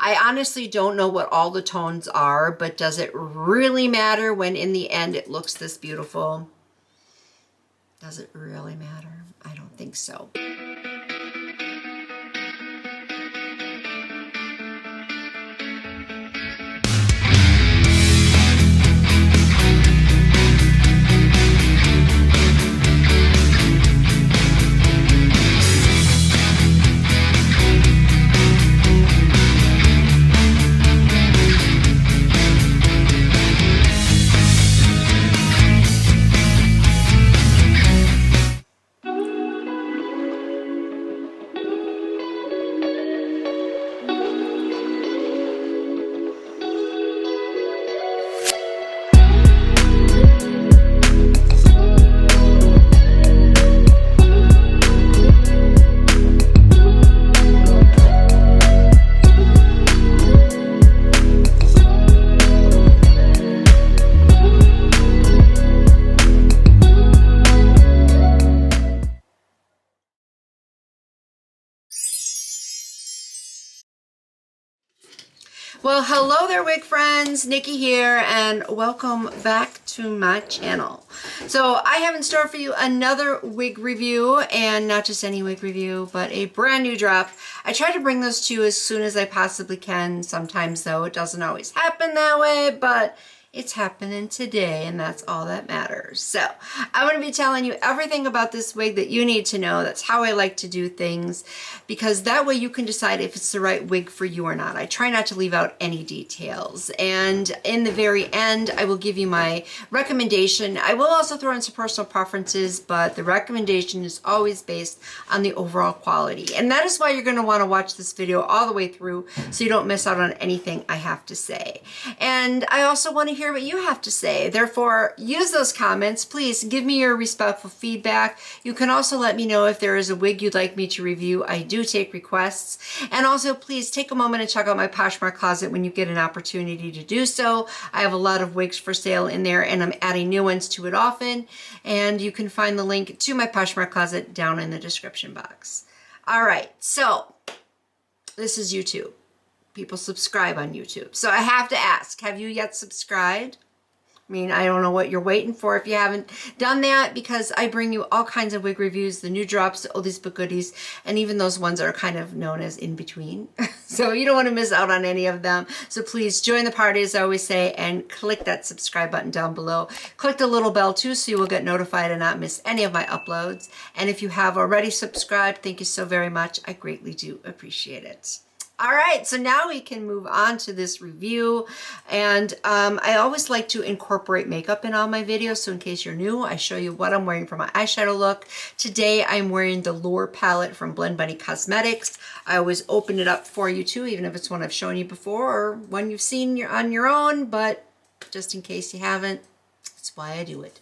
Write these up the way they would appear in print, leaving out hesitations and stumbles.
I honestly don't know what all the tones are, but does it really matter when in the end it looks this beautiful? Does it really matter? I don't think so. Well, hello there, wig friends. Nikki here, and welcome back to my channel. So I have in store for you another wig review, and not just any wig review, but a brand new drop. I try to bring those to you as soon as I possibly can. Sometimes, though, it doesn't always happen that way, but it's happening today, and that's all that matters. So I'm going to be telling you everything about this wig that you need to know. That's how I like to do things, because that way you can decide if it's the right wig for you or not. I try not to leave out any details. And in the very end, I will give you my recommendation. I will also throw in some personal preferences, but the recommendation is always based on the overall quality. And that is why you're going to want to watch this video all the way through so you don't miss out on anything I have to say. And I also want to hear what you have to say. Therefore, use those comments. Please give me your respectful feedback. You can also let me know if there is a wig you'd like me to review. I do take requests. And also, please take a moment and check out my Poshmark closet when you get an opportunity to do so. I have a lot of wigs for sale in there, and I'm adding new ones to it often. And you can find the link to my Poshmark closet down in the description box. All right, so this is YouTube. People subscribe on YouTube. So I have to ask, have you yet subscribed? I mean, I don't know what you're waiting for if you haven't done that, because I bring you all kinds of wig reviews, the new drops, the oldies but goodies, and even those ones that are kind of known as in between. So you don't want to miss out on any of them. So please join the party, as I always say, and click that subscribe button down below. Click the little bell too, so you will get notified and not miss any of my uploads. And if you have already subscribed, thank you so very much. I greatly do appreciate it. All right, so now we can move on to this review. And I always like to incorporate makeup in all my videos. So in case you're new, I show you what I'm wearing for my eyeshadow look. Today, I'm wearing the Lure palette from Blend Bunny Cosmetics. I always open it up for you too, even if it's one I've shown you before or one you've seen on your own, but just in case you haven't, that's why I do it.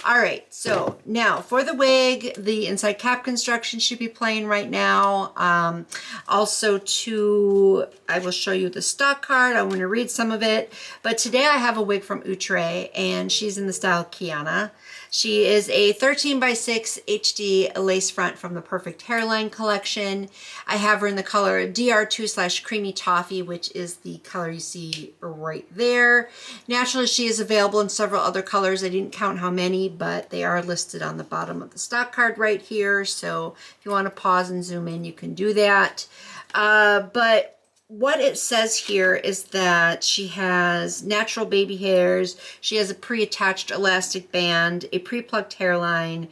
All right, so now for the wig, the inside cap construction should be playing right now. Also too, I will show you the stock card. I want to read some of it, but today I have a wig from Outre, and she's in the style KEIANA. She is a 13x6 HD lace front from the Perfect Hairline collection. I have her in the color DR2 / Creamy Toffee, which is the color you see right there. Naturally, she is available in several other colors. I didn't count how many, but they are listed on the bottom of the stock card right here. So if you want to pause and zoom in, you can do that. But what it says here is that she has natural baby hairs, she has a pre-attached elastic band, a pre-plucked hairline,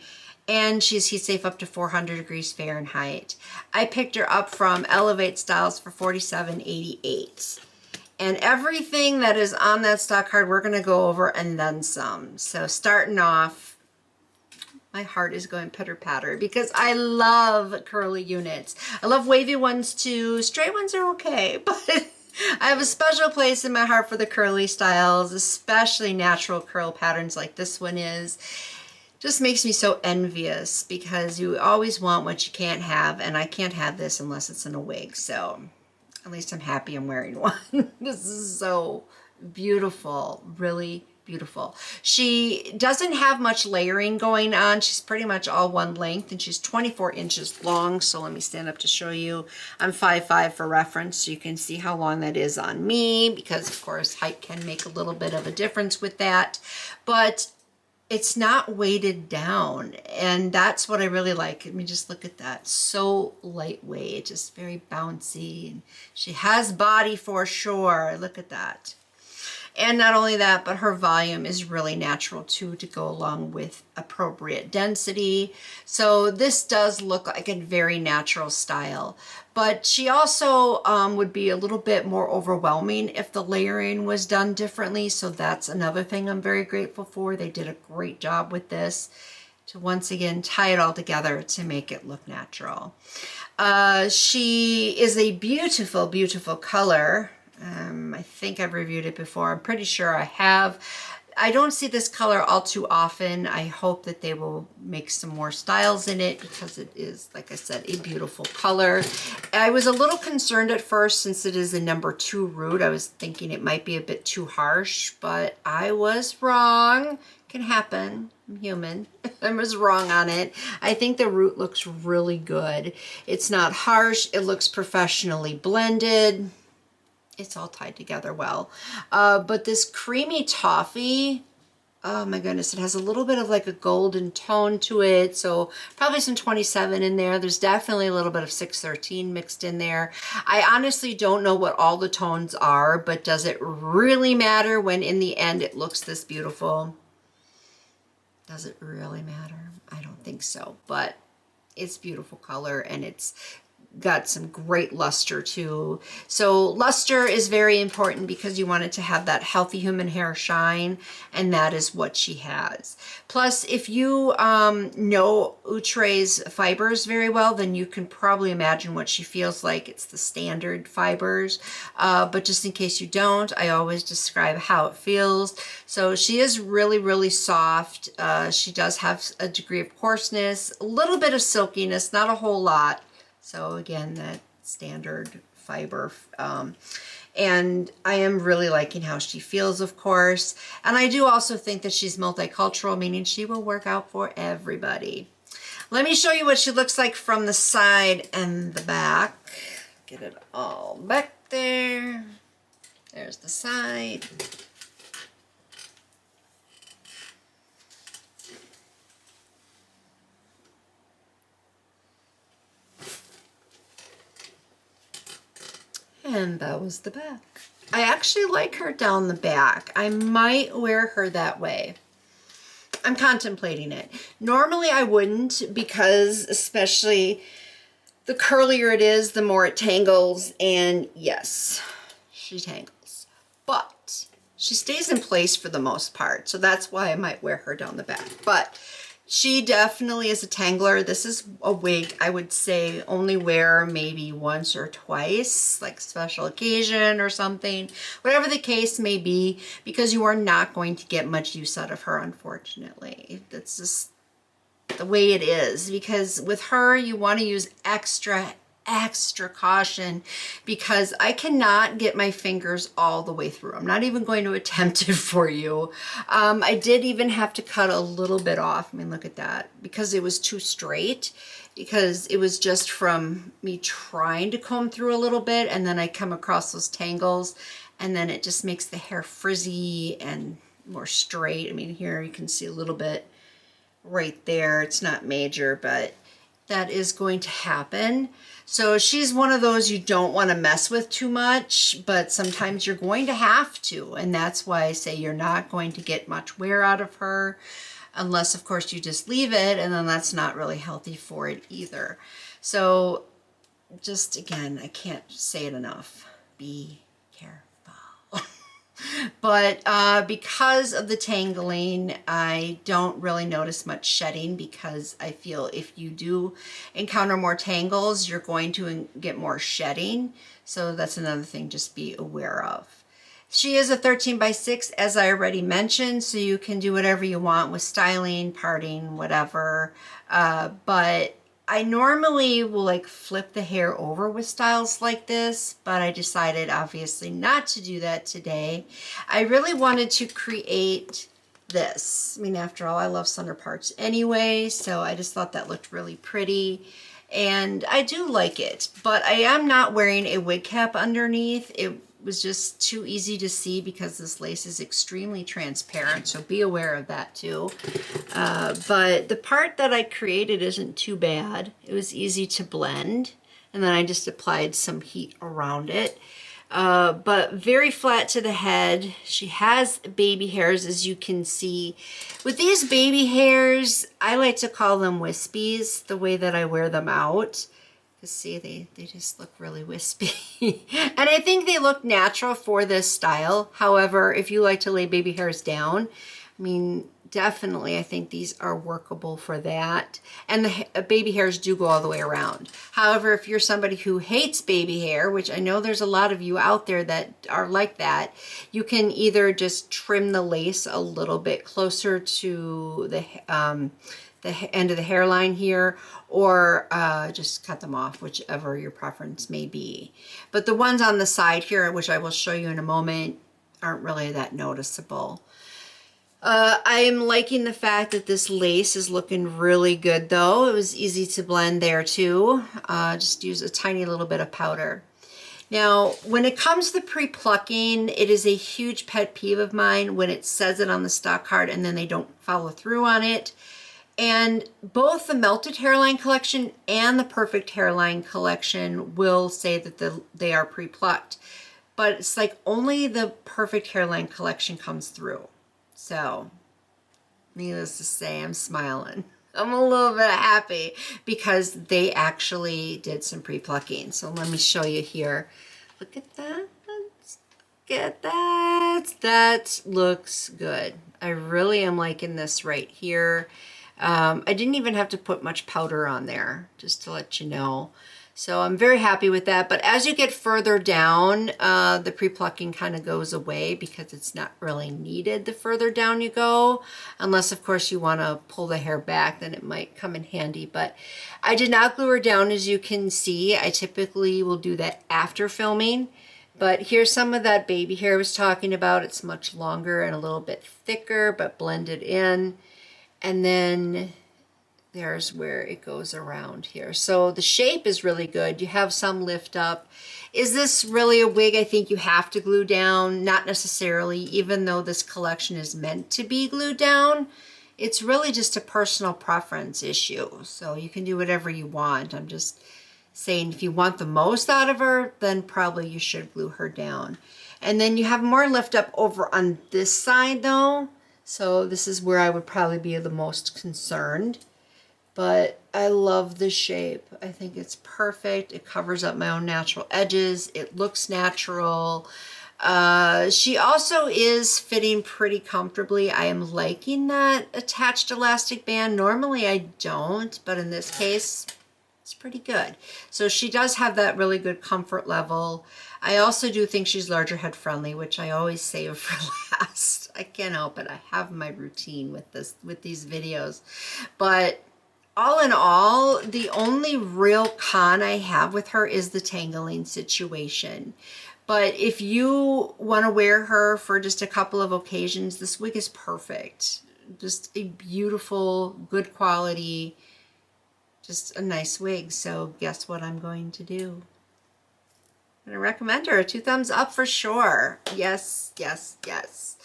and she's heat safe up to 400 degrees Fahrenheit. I picked her up from elevatestyles for $47.88. And everything that is on that stock card, we're gonna go over and then some. So starting off, my heart is going pitter patter because I love curly units. I love wavy ones too. Straight ones are okay, but I have a special place in my heart for the curly styles, especially natural curl patterns like this one is. Just makes me so envious because you always want what you can't have, and I can't have this unless it's in a wig. So at least I'm happy I'm wearing one. This is so beautiful, really beautiful. She doesn't have much layering going on. She's pretty much all one length, and she's 24 inches long. So let me stand up to show you. I'm 5'5" for reference, so you can see how long that is on me, because of course height can make a little bit of a difference with that. But it's not weighted down, and that's what I really like. I mean, just look at that. So lightweight, just very bouncy. And she has body for sure. Look at that. And not only that, but her volume is really natural too, to go along with appropriate density. So this does look like a very natural style. But she also would be a little bit more overwhelming if the layering was done differently. So that's another thing I'm very grateful for. They did a great job with this to once again tie it all together to make it look natural. She is a beautiful, beautiful color. I think I've reviewed it before. I'm pretty sure I have. I don't see this color all too often. I hope that they will make some more styles in it, because it is, like I said, a beautiful color. I was a little concerned at first, since it is a number 2 root. I was thinking it might be a bit too harsh, but I was wrong. Can happen. I'm human. I was wrong on it. I think the root looks really good. It's not harsh. It looks professionally blended. It's all tied together well. But this creamy toffee, oh my goodness, it has a little bit of like a golden tone to it. So probably some 27 in there. There's definitely a little bit of 613 mixed in there. I honestly don't know what all the tones are, but does it really matter when in the end it looks this beautiful? Does it really matter? I don't think so, but it's beautiful color, and it's got some great luster too. So luster is very important, because you want it to have that healthy human hair shine, and that is what she has. Plus, if you know Outre's fibers very well, then you can probably imagine what she feels like. It's the standard fibers, but just in case you don't, I always describe how it feels. So she is really, really soft. She does have a degree of coarseness, a little bit of silkiness, not a whole lot. So again, that standard fiber. And I am really liking how she feels, of course. And I do also think that she's multicultural, meaning she will work out for everybody. Let me show you what she looks like from the side and the back. Get it all back there. There's the side. And that was the back. I actually like her down the back. I might wear her that way. I'm contemplating it. Normally I wouldn't, because especially the curlier it is, the more it tangles. And yes, she tangles. But she stays in place for the most part. So that's why I might wear her down the back. But she definitely is a tangler. This is a wig I would say only wear maybe once or twice, like special occasion or something, whatever the case may be, because you are not going to get much use out of her, unfortunately. That's just the way it is, because with her, you want to use extra caution, because I cannot get my fingers all the way through. I'm not even going to attempt it for you. I did even have to cut a little bit off. I mean, look at that, because it was too straight, because it was just from me trying to comb through a little bit, and then I come across those tangles, and then it just makes the hair frizzy and more straight. I mean, here you can see a little bit right there. It's not major, but that is going to happen. So she's one of those you don't want to mess with too much, but sometimes you're going to have to. And that's why I say you're not going to get much wear out of her, unless of course you just leave it, and then that's not really healthy for it either. So just again, I can't say it enough. Be careful. But because of the tangling, I don't really notice much shedding, because I feel if you do encounter more tangles, you're going to get more shedding. So that's another thing just be aware of. She is a 13x6, as I already mentioned, so you can do whatever you want with styling, parting, whatever. But I normally will like flip the hair over with styles like this, but I decided obviously not to do that today. I really wanted to create this. I mean, after all, I love center parts anyway, so I just thought that looked really pretty. And I do like it, but I am not wearing a wig cap underneath. It was just too easy to see because this lace is extremely transparent, so be aware of that too. But the part that I created isn't too bad. It was easy to blend, and then I just applied some heat around it. But very flat to the head. She has baby hairs, as you can see. With these baby hairs, I like to call them wispies, the way that I wear them out. Because see, they just look really wispy. And I think they look natural for this style. However, if you like to lay baby hairs down, I mean, definitely I think these are workable for that. And the baby hairs do go all the way around. However, if you're somebody who hates baby hair, which I know there's a lot of you out there that are like that, you can either just trim the lace a little bit closer to the end of the hairline here, or just cut them off, whichever your preference may be. But the ones on the side here, which I will show you in a moment, aren't really that noticeable. I am liking the fact that this lace is looking really good though. It was easy to blend there too. Just use a tiny little bit of powder. Now, when it comes to pre-plucking, it is a huge pet peeve of mine when it says it on the stock card and then they don't follow through on it. And both the Melted Hairline collection and the Perfect Hairline collection will say that they are pre-plucked. But it's like only the Perfect Hairline collection comes through. So, needless to say, I'm smiling. I'm a little bit happy because they actually did some pre-plucking. So let me show you here. Look at that. Look at that. That looks good. I really am liking this right here. I didn't even have to put much powder on there, just to let you know. So I'm very happy with that. But as you get further down, the pre-plucking kind of goes away because it's not really needed the further down you go. Unless, of course, you want to pull the hair back, then it might come in handy. But I did not glue her down, as you can see. I typically will do that after filming. But here's some of that baby hair I was talking about. It's much longer and a little bit thicker, but blended in. And then there's where it goes around here. So the shape is really good. You have some lift up. Is this really a wig I think you have to glue down? Not necessarily, even though this collection is meant to be glued down. It's really just a personal preference issue. So you can do whatever you want. I'm just saying if you want the most out of her, then probably you should glue her down. And then you have more lift up over on this side though. So this is where I would probably be the most concerned. But I love the shape. I think it's perfect. It covers up my own natural edges. It looks natural. She also is fitting pretty comfortably. I am liking that attached elastic band. Normally I don't, but in this case, it's pretty good. So she does have that really good comfort level. I also do think she's larger head friendly, which I always save for last. I can't help it. I have my routine with these videos. But all in all, the only real con I have with her is the tangling situation. But if you want to wear her for just a couple of occasions, this wig is perfect. Just a beautiful, good quality, just a nice wig. So guess what I'm going to do? I'm going to recommend her. 2 thumbs up for sure. Yes, yes, yes.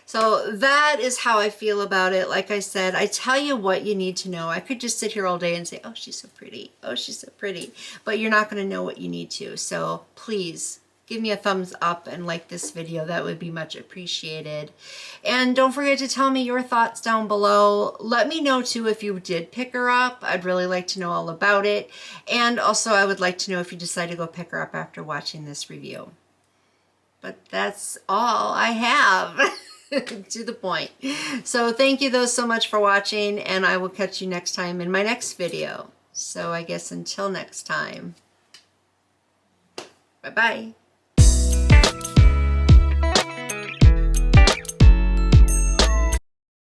So that is how I feel about it. Like I said, I tell you what you need to know. I could just sit here all day and say, oh, she's so pretty. Oh, she's so pretty. But you're not going to know what you need to. So please give me a thumbs up and like this video. That would be much appreciated. And don't forget to tell me your thoughts down below. Let me know too if you did pick her up. I'd really like to know all about it. And also I would like to know if you decide to go pick her up after watching this review. But that's all I have. To the point. So thank you though so much for watching, and I will catch you next time in my next video. So I guess until next time, bye-bye.